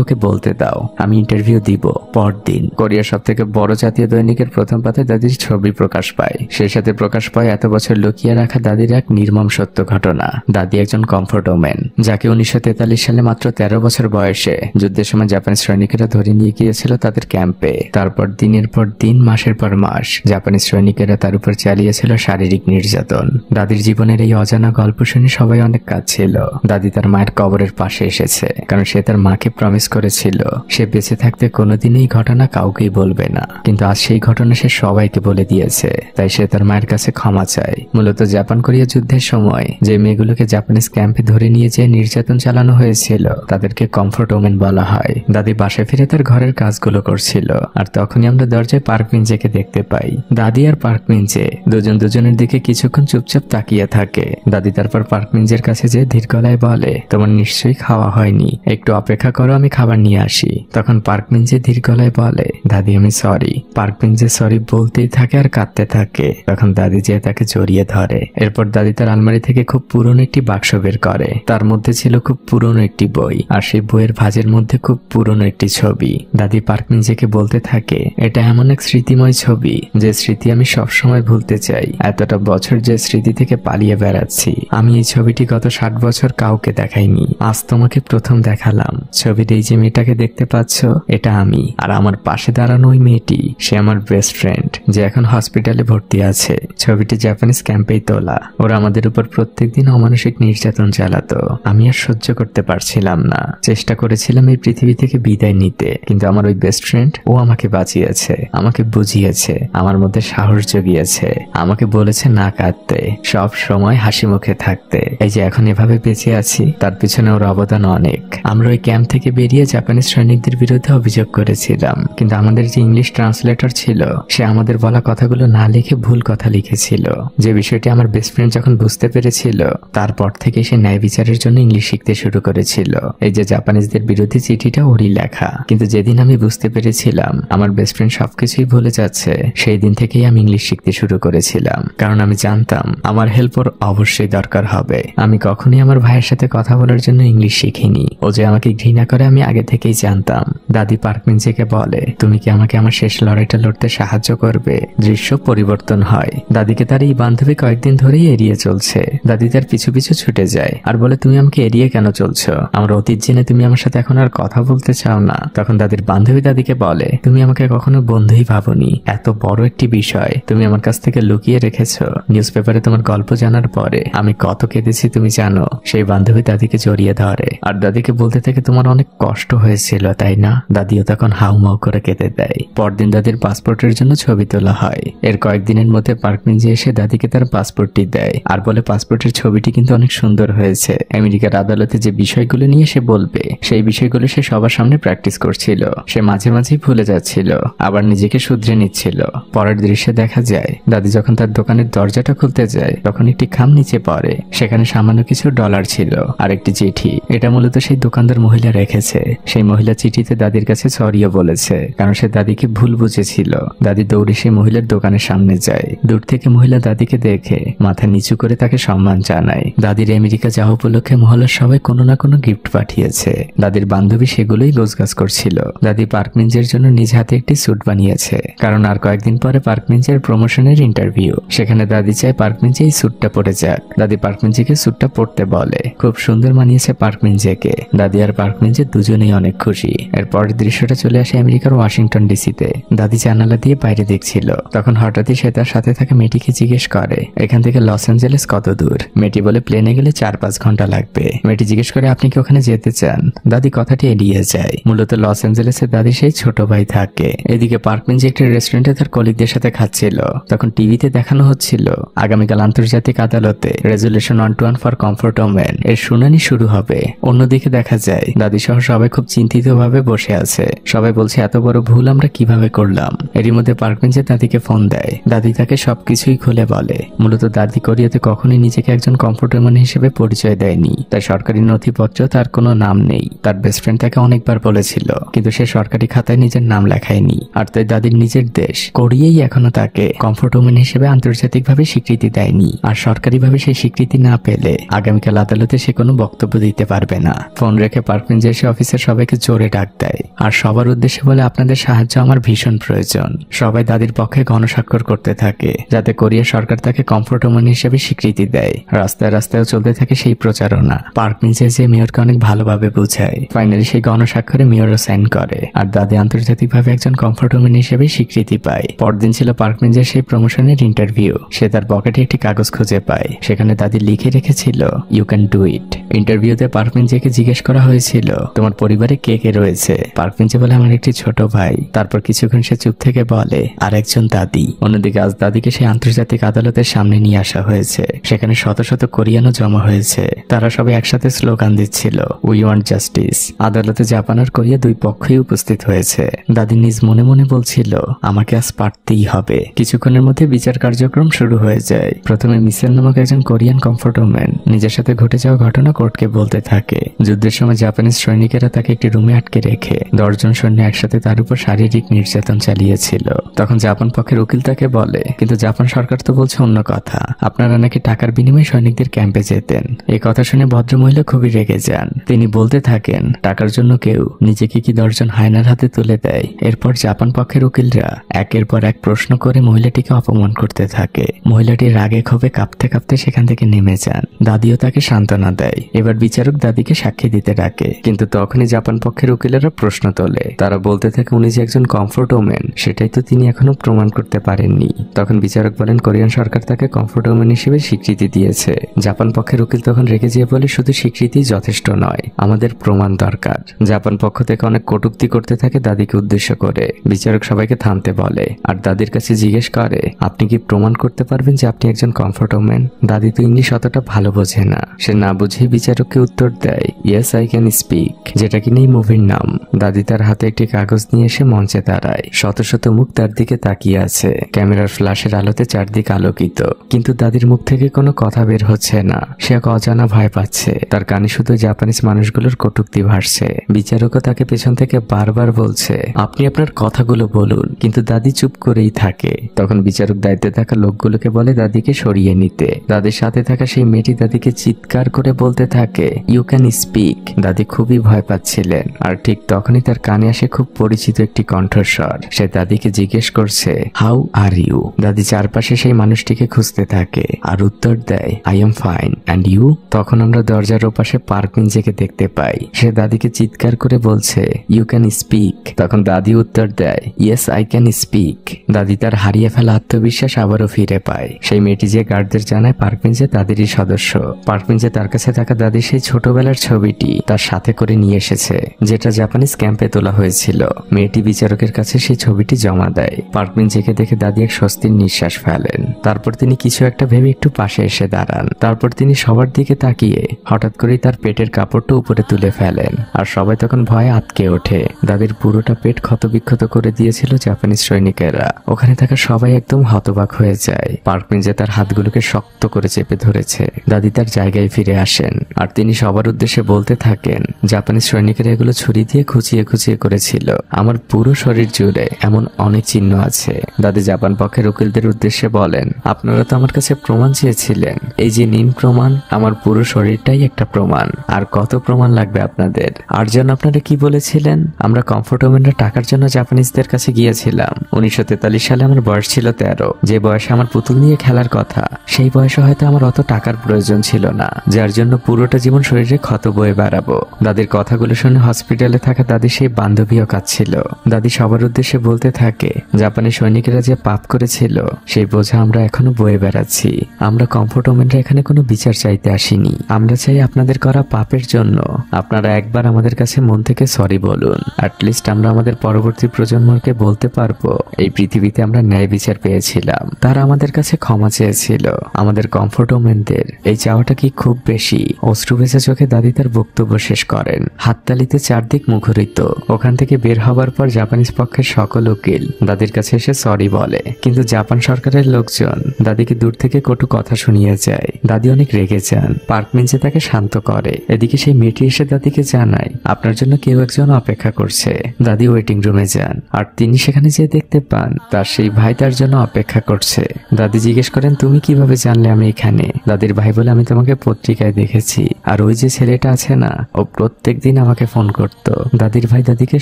ওকে বলতে দাও, আমি ইন্টারভিউ দিব। পরদিন কোরিয়ার সব থেকে বড় জাতীয় দৈনিকের প্রথম পাতায় দাদির ছবি প্রকাশ পায়। সেই সাথে প্রকাশ পায় এত বছর লুকিয়ে রাখা দাদির এক নির্মম সত্য ঘটনা। দাদি একজন কমফোর্ট ওমেন, যাকে 1943 সালে মাত্র 13 বছর বয়সে যুদ্ধের সময় জাপানি সৈনিকেরা ধরে নিয়ে গিয়েছিল তাদের ক্যাম্পে। তারপর দিনের পর দিন, মাসের পর মাস জাপানি সৈনিকেরা তার উপর চালিয়েছিল শারীরিক নির্যাতন। দাদির জীবনের এই অজানা গল্প শুনে সবাই অনেক কাঁদছিল। দাদি তার মায়ের কবরের পাশে এসেছে, কারণ সে তার মাকে প্রমিস করেছিল সে বেঁচে থাকতে কোনোদিন এই ঘটনা কাউকেই বলবে না। কিন্তু আজ সেই ঘটনা সে সবাইকে বলে দিয়েছে। তাই সে তার মায়ের কাছে ক্ষমা চায়। মূলত জাপান কোরিয়া যুদ্ধের সময় যে মেয়েগুলোকে জাপানিজ ক্যাম্পে ধরে নিয়ে যেয়ে নির্যাতন চালানো হয়েছিল তাদেরকে কমফোর্ট ওমেন বলা হয়। দাদি বাসায় ফিরে তার ঘরের কাজগুলো করছিল, আর তখনই আমরা দরজায় পার্ক মিনজেকে দেখতে পাই। দাদি আর পার্ক মিনজে দুজন দুজনের দিকে কিছুক্ষণ চুপচাপ তাকিয়ে থাকে। দাদি তারপর পার্ক মিনজের কাছে যেয়ে ধীর গলায় বলে, তোমার নিশ্চয়ই খাওয়া হয়নি, একটু অপেক্ষা করো, আমি খাবার নিয়ে আসি। তখন পার্ক মিনজে ধীর গলায় বলে, দাদি আমি সরি। পার্ক মিনজে সরি বলতেই থাকে আর কাঁদতে থাকে। তখন দাদি যেয়ে তাকে জড়িয়ে ধরে। এরপর দাদি তার আলমারি থেকে খুব পুরনো একটি বাক্স বের করে। তার মধ্যে ছিল খুব পুরনো একটি বই, আর সেই বইয়ের ভাঁজের মধ্যে খুব পুরনো একটি ছবি। দাদি পার্ক মিনজেকে বলতে থাকে, এটা এমন এক স্মৃতিময় ছবি যে স্মৃতি আমি সবসময় ভুলতে চাই। এতটা বছর যে স্মৃতি থেকে পালিয়ে বেড়াচ্ছি, আমি এই ছবিটি গত 60 বছর কাউকে দেখাইনি, আজ তোমাকে প্রথম দেখালাম। ছবির এই যে মেয়েটাকে দেখতে পাচ্ছ, এটা আমি। আর আমার পাশে দাঁড়ানো ওই মেয়েটি, সে আমার বেস্ট ফ্রেন্ড, যে এখন হসপিটালে ভর্তি আছে। ছবিটি জাপানিজ ক্যাম্পেই তোলা। ওরা আমাদের উপর প্রত্যেকদিন অমানসিক নির্যাতন চালাতো। আমি আর সহ্য করতে পারছিলাম না। চেষ্টা করেছিলাম এই পৃথিবী থেকে বিদায় নিতে, কিন্তু আমার ওই বেস্ট ফ্রেন্ড, ও আমাকে বাঁচিয়েছে, আমাকে বুঝিয়েছে, আমার মধ্যে সাহস জুগিয়েছে, আমাকে বলেছে না কাঁদতে, সব সময় হাসি মুখে থাকতে। এই যে এখন এভাবে বেঁচে আছি, তার পিছনে ওর অবদান অনেক। আমরা ওই ক্যাম্প থেকে বেরিয়ে জাপানিজ সৈনিকদের বিরুদ্ধে অভিযোগ করেছিলাম, কিন্তু আমাদের যে ইংলিশ ট্রান্সলেটর ছিল, সে আমাদের বলা কথাগুলো না লিখে ভুল কথা লিখেছিল। যে বিষয়টি আমার বেস্ট ফ্রেন্ড যখন বুঝতে পেরেছিল, তারপর থেকে সে ন্যায় বিচারের জন্য ইংলিশ শিখতে শুরু করেছিল। এই যে জাপানিজদের বিরোধী চিঠিটা ওরই লেখা। কিন্তু যেদিন আমি বুঝতে পেরেছিলাম আমার বেস্ট ফ্রেন্ড সবকিছুই ভুলে যাচ্ছে, সেই দিন থেকেই আমি ইংলিশ শিখতে শুরু করেছিলাম। কারণ আমি জানতাম আমার হেল্প ওর অবশ্যই দরকার হবে। আমি কখনই আমার ভাইয়ের সাথে কথা বলার জন্য ইংলিশ শিখিনি। ও যে আমাকে ঘৃণা করে আমি আগে থেকেই জানতাম। দাদি পার্ক মিনজেকে বলে, তুমি কি আমাকে আমার শেষ লড়াইটা লড়তে সাহায্য করবে? দৃশ্য পরিবর্তন হয়। দাদিকে তার এই বান্ধবী কয়েকদিন ধরেই এড়িয়ে চলছে। দাদি তার পিছু পিছু ছুটে যায় আর বলে, তুমি আমাকে এড়িয়ে কেন চলছো? আমার অতীত জেনে তুমি আমার সাথে এখন আর কথা বলতে চাও না? তখন দাদির বান্ধবী দাদিকে বলে, তুমি আমাকে কখনো বন্ধুই ভাবনি। এত বড় একটি বিষয় তুমি আমার কাছ থেকে লুকিয়ে রেখেছো। নিউজ পেপারে তোমার গল্প জানার পরে আমি কত কেঁদেছি তুমি জানো? সেই বান্ধবী দাদিকে জড়িয়ে ধরে আর দাদিকে বলতে থাকে, তোমার অনেক কষ্ট হয়েছিল তাই না? দাদিও তখন হাউমাউ করে কেঁদে দেয়। পরদিন দাদির পাসপোর্টের জন্য ছবি তোলা হয়। এর কয়েকদিনের মধ্যে পার্ক মিনজে এসে দাদিকে তার পাসপোর্টটি দেয় আর বলে, পাসপোর্টের ছবিটি কিন্তু অনেক সুন্দর হয়েছে। আমেরিকার আদালতে যে বিষয়গুলো নিয়ে সে বলবে, সেই বিষয়গুলো সে সবার সামনে প্র্যাকটিস করছিল। সে মাঝে মাঝেই ভুলে যাচ্ছিল, আবার নিজেকে শুধরে নিচ্ছিল। পরের দৃশ্যে দেখা যায় দাদি যখন তার দোকানের দরজাটা খুলতে যায়, তখন একটি খাম নিচে পড়ে। সেখানে সামান্য কিছু ডলার ছিল আর একটি চিঠি। এটা মূলত সেই দোকানদার মহিলা রেখেছে। সেই মহিলা চিঠিতে দাদির কাছে সরিও বলেছে, কারণ সে দাদিকে ভুল বুঝেছিল। দাদি দৌড়ে সেই মহিলার দোকানের সামনে যায়। দূর থেকে মহিলা দাদিকে দেখে মাথা নিচু করে তাকে সম্মান জানায়। দাদির আমেরিকা যাওয়া উপলক্ষে মহল্লার সবাই কোনো না কোনো গিফট পাঠিয়েছে। দাদির বান্ধবী সেগুলোই গোছগাছ করছিল। দাদি পার্ক মিনজের জন্য নিজ হাতে একটি স্যুট বানিয়েছে, কারণ আর কয়েকদিন পরে পার্ক মিনজের প্রমোশনের ইন্টারভিউ। সেখানে দাদি চায় পার্ক মিনজে এই স্যুটটা পরে যাক। দাদি পার্ক মিনজেকে স্যুটটা পরতে বলে। খুব সুন্দর মানিয়েছে পার্ক মিনজেকে। দাদি আর পার্ক মিনজে দুজনেই অনেক খুশি। এরপরের দৃশ্যটা চলে আসে আমেরিকার ওয়াশিংটন ডিসিতে। দাদি জানালা দিয়ে বাইরে দেখছিল। তখন হঠাৎই সে তার সাথে থাকা মেয়েটিকে জিজ্ঞেস করে, এখান থেকে লস অ্যাঞ্জেলেস কত দূর? মেয়েটি বলে, প্লেনে গেলে 4-5 ঘন্টা লাগবে। মেয়েটি জিজ্ঞেস করে, আপনি কি ওখানে যেতে চান? দাদি কথাটি এড়িয়ে যায়। মূলত লস অ্যাঞ্জেলেসে দাদি সেই ছোট ভাই থাকে। এদিকে পার্ক মিনজে একটি রেস্টুরেন্টে তার কলিগদের সাথে খাচ্ছিল। তখন টিভিতে দেখানো হচ্ছিল আগামীকাল আন্তর্জাতিক আদালতে রেজুলেশন 121 ফর কমফোর্ট ওমেন এর শুনানি শুরু হবে। অন্যদিকে দেখা যায় দাদি সহ সবাই খুব চিন্তিতভাবে বসে আছে। সবাই বলছে এত বড় ভুল আমরা কিভাবে করলাম। এরই মধ্যে পার্ক বেঞ্চে দাদিকে ফোন দেয়। দাদি তাকে সবকিছুই খুলে বলে। মূলত দাদি কোরিয়াতে কখনোই নিজেকে একজন কমফোর্ট ওমেন হিসেবে পরিচয় দেয়নি। তার সরকারি নথিপত্র তার কোনো নাম নেই। তার বেস্ট ফ্রেন্ড তাকে অনেকবার বলেছিল, কিন্তু সে সরকারি খাতায় নিজের নাম লেখায়নি। আর তাই দাদির নিজের দেশ কোরিয়াই এখনো তাকে কমফোর্ট ওমেন হিসেবে আন্তর্জাতিকভাবে স্বীকৃতি দেয়নি। আর সরকারিভাবে সেই স্বীকৃতি না পেলে আগামীকাল আদালতে সে কোনো বক্তব্য দিতে পারবে না। ফোন রেখে পার্ক বেঞ্চে এসে অফিসের সবাইকে জোরে ডাক দেয় আর সবার উদ্দেশ্যে বলে, আপনাদের সাহায্য আমার ভীষণ প্রয়োজন। সবাই দাদির পক্ষে গণস্বাক্ষর করতে থাকে যাতে কোরিয়া সরকার তাকে কমফোর্ট ওমেন হিসেবে স্বীকৃতি দেয়। রাস্তায় রাস্তায় চলতে থাকে সেই প্রচারণা। পার্ক বেঞ্চে যে মেয়রকে অনেক ভালোভাবে বুঝায়। ফাইনালি সেই গণস্বাক্ষরে মেয়রও সাইন করে আর দাদি আন্তর্জাতিকভাবে একজন কমফোর্ট ওমেন হিসেবে স্বীকৃতি পায়। পরদিন ছিল পার্ক বেঞ্চের সেই প্রমোশনের ইন্টারভিউ। সে তার পকেটে একটি কাগজ খুঁজে পায়। সেখানে দাদি লিখে রেখেছিল, ইউ ক্যান ডু ইট। ইন্টারভিউতে পার্ক বেঞ্চেকে জিজ্ঞেস করা হয়েছিল, তোমার পরিবারে কে কে রয়েছে? পার্ক বেঞ্চে বলে, আমার একটি ছোট ভাই। তারপর কিছুক্ষণ সে চুপ থেকে বলে, আর একজন দাদি। অন্যদিকে আজ দাদিকে সেই আন্তর্জাতিক আদালতের সামনে নিয়ে আসা হয়েছে। সেখানে শত শত কোরিয়ানও জমা হয়েছে। তারা সবাই একসাথে স্লোগান দিচ্ছিল, উই ওয়ান্ট জাস্টিস। আদালতে জাপান আর কোরিয়া দুই পক্ষই উপস্থিত হয়েছে। দাদি নিজ মনে মনে বলছিল, আমাকে আজ পারতেই হবে। কিছুক্ষণের মধ্যে বিচার কার্যক্রম শুরু হয়ে যায়। প্রথমে মিসেল নামক একজন কোরিয়ান কমফোর্ট ওমেন নিজের সাথে ঘটে যাওয়া ঘটনা কোর্টকে বলতে থাকে। যুদ্ধের সময় জাপানিজ সৈনিকেরা তাকে একটি রুমে আটকে রেখে 10 জন সৈন্য একসাথে তার উপর শারীরিক নির্যাতন চালিয়েছিল। তখন জাপান পক্ষের উকিল তাকে বলে, কিন্তু জাপান সরকার তো বলছে অন্য কথা। আপনারা নাকি টাকার বিনিময়ে সৈনিকদের ক্যাম্পে যেতেন। এই কথা শুনে ভদ্রমহিলা খুবই রেগে যান। তিনি বলতে থাকেন, টাকার জন্য কেউ নিজেকে কি 10 জন হায়নার হাতে তুলে দেয়? এরপর জাপান পক্ষের উকিলরা একের পর এক প্রশ্ন করে মহিলাটিকে অপমান করতে থাকে। মহিলাটি রাগে ক্ষোভে কাঁপতে কাঁপতে সেখান থেকে নেমে যান। দাদিও তাকে সান্ত্বনা দেয়। এবার বিচারক দাদিকে সাক্ষী দিতে ডাকে, কিন্তু তখনই জাপান পক্ষের উকিলেরা প্রশ্ন তোলে। তারা বলতে থাকে, উনি যে একজন কমফোর্ট ওমেন সেটাই তো তিনি এখনো প্রমাণ করতে পারেননি। তখন বিচারক বলেন, কোরিয়ান সরকার তাকে কমফোর্ট ওমেন হিসেবে স্বীকৃতি দিয়েছে। জাপান পক্ষের উকিল তখন রেগে যেয়ে বলে, শুধু স্বীকৃতি যথেষ্ট নয়, আমাদের প্রমাণ দরকার। জাপান পক্ষ থেকে অনেক কটূক্তি করতে থাকে দাদিকে উদ্দেশ্য করে। বিচারক সবাইকে থামতে বলে আর দাদির কাছে জিজ্ঞেস করে, আপনি কি প্রমাণ করতে পারবেন যে আপনি একজন কমফোর্ট ওমেন? দাদি তো ইংলিশ অতটা ভালো বোঝে না। সে না বুঝেই বিচারককে উত্তর দেয়, ইয়েস আই ক্যান স্পিক, যেটা কিনা এই মুভির নাম। দাদি তার হাতে একটি কাগজ নিয়ে এসে মঞ্চে দাঁড়ায়। শত শত মুখ তার দিকে তাকিয়ে আছে। ক্যামেরার ফ্ল্যাশের আলোতে চারদিক আলোকিত, কিন্তু দাদির মুখ থেকে কোনো কথা বের হচ্ছে না। সে এক অজানা ভয় পাচ্ছে। তার কানে শুধু জাপানিজ মানুষগুলোর কটূক্তি ভাসছে। বিচারকও তাকে পেছন থেকে বারবার বলছে, আপনি আপনার কথাগুলো বলুন, কিন্তু দাদি চুপ করেই থাকে। তখন বিচারক দায়িত্বে থাকা লোকগুলোকে বলে দাদিকে সরিয়ে নিতে। দাদির সাথে থাকা সেই মেয়েটি দাদিকে চিৎকার করে বলতে থাকে, ইউ ক্যান স্পিক। দাদি খুবই ভয় পাচ্ছিলেন। আর ঠিক তখনই তার কানে আসে খুব পরিচিত একটি কণ্ঠস্বর। সে দাদিকে জিজ্ঞেস করছে, হাউ আর ইউ? দাদি চারপাশে সেই মানুষটিকে খুঁজতে থাকে আর উত্তর দেয়, I am fine and you? তখন আমরা দরজার ওপাশে পার্ক বেঞ্চেকে দেখতে পাই। সে দাদিকে চিৎকার করে বলছে, ইউ ক্যান স্পিক। তখন দাদি উত্তর দেয়, ইয়েস আই ক্যান স্পিক। দাদি তার হারিয়ে ফেলা আত্মবিশ্বাস আবারও ফিরে পায়। সেই মেয়েটি যে গার্ডদের জানায় পার্ক বেঞ্চে তাদেরই সদস্য। পার্ক বেঞ্চে তার কাছে থাকা দাদির সেই ছোটবেলার ছবিটি তার সাথে করে নিয়ে এসেছে, যেটা জাপানিজ ক্যাম্পে তোলা হয়েছিল। মেয়েটি বিচারকের কাছে সেই ছবিটি জমা দেয়। পার্ক বেঞ্চেকে দেখে দাদি এক স্বস্তির নিঃশ্বাস ফেলেন। তারপর তিনি কিছু একটা ভেবে একটু পাশে এসে দাঁড়ান। তারপর তিনি সবার দিকে তাকিয়ে হঠাৎ করেই তার পেটের কাপড়টা উপরে তুলে ফেলেন। আর সবাই তখন ভয়ে আটকে ওঠে। দাদির পুরোটা পেট ক্ষতবিক্ষত করে দিয়েছিল জাপানিজ সৈনিকেরা। ওখানে থাকা সবাই একদম হতবাক হয়ে যায়। পার্ক বেঞ্চে তার হাতগুলোকে শক্ত করে চেপে ধরেছে। দাদি তার জায়গায় ফিরে আসেন আর তিনি সবার উদ্দেশ্যে বলতে থাকেন, জাপানিজ সৈনিকেরা এগুলো ছুরি দিয়ে খুঁচিয়ে খুঁচিয়ে করেছিল। আমার পুরো শরীর জুড়ে এমন অনেক চিহ্ন আছে। দাদি জাপান পক্ষের উকিলদের উদ্দেশ্যে বলেন, আপনারা তো আমার কাছে প্রমাণ চেয়েছিলেন, এই যে নিন প্রমাণ। আমার পুরো শরীরটাই একটা প্রমাণ। আর কত প্রমাণ লাগবে আপনাদের? আর যেন আপনারা কি বলেছিলেন, আমরা কমফোর্ট ওমেনরা টাকার জন্য জাপানিজদের কাছে গিয়েছিলাম। 1943 সালে আমার বয়স ছিল 13। যে বয়সে আমার পুতুল নিয়ে খেলার কথা, সেই বয়সে হয়তো আমার অত টাকার প্রয়োজন ছিল না, যার জন্য পুরো পুরোটা জীবন শরীরে ক্ষত বয়ে বেড়াবো। দাদির কথাগুলো শুনে হসপিটালে থাকা দাদি সেই বান্ধবীও কাঁদছিল। দাদি সবার উদ্দেশ্যে বলতে থাকে, জাপানি সৈনিকেরা যে পাপ করেছিল সেই বোঝা আমরা এখনো বয়ে বেড়াচ্ছি। আমরা কমফোর্ট ওমেনরা এখানে কোনো বিচার চাইতে আসিনি। আমরা চাই আপনাদের করা পাপের জন্য আপনারা একবার আমাদের কাছে মন থেকে সরি বলুন। অ্যাটলিস্ট আমরা আমাদের পরবর্তী প্রজন্মকে বলতে পারবো এই পৃথিবীতে আমরা ন্যায় বিচার পেয়েছিলাম, তারা আমাদের কাছে ক্ষমা চেয়েছিল। আমাদের কমফোর্ট ওমেনদের এই চাওয়াটা কি খুব বেশি? অশ্রু ভেজা চোখে দাদি তার বক্তব্য শেষ করেন। হাততালিতে চারদিক মুখরিত। ওখান থেকে বের হবার পর জাপানিজ পক্ষের সকল উকিল দাদির কাছে এসে সরি বলে, কিন্তু জাপান সরকারের লোকজন দাদিকে দূর থেকে কটু কথা শুনিয়ে যায়। দাদি অনেক রেগে যান। পার্ক মিঞ্চে তাকে শান্ত করে। এদিকে সেই মেয়েটি এসে দাদিকে জানায়, আপনার জন্য কেউ একজন অপেক্ষা করছে। দাদি ওয়েটিং রুমে যান, আর তিনি সেখানে যেয়ে দেখতে পান তার সেই ভাই তার জন্য অপেক্ষা করছে। দাদি জিজ্ঞেস করেন, তুমি কিভাবে জানলে আমি এখানে? দাদির ভাই বলে, আমি তোমাকে পত্রিকায় দেখেছি, আর ওই যে ছেলেটা আছে না, ও প্রত্যেক দিন আমাকে ফোন করত। দাদির ভাই দাদিকে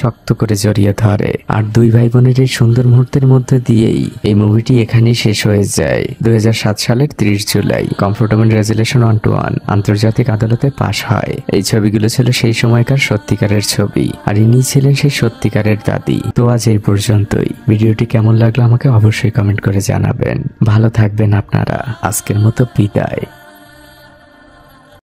শক্ত করে জড়িয়ে ধরে। আর দুই ভাই বোনের এই সুন্দর মুহূর্তের মধ্যে দিয়েই এই মুভিটি এখানেই শেষ হয়ে যায়। 2007 সালের 30 জুলাই কমফোর্ট ওমেন রেজুলেশন 121 আন্তর্জাতিক আদালতে পাশ হয়। এই ছবিগুলো ছিল সেই সময়কার সত্যিকারের ছবি, আর ইনি ছিলেন সেই সত্যিকারের দাদি। তো আজ এই পর্যন্তই। ভিডিওটি কেমন লাগলো আমাকে অবশ্যই কমেন্ট করে জানাবেন। ভালো থাকবেন আপনারা। আজকের মতো বিদায়।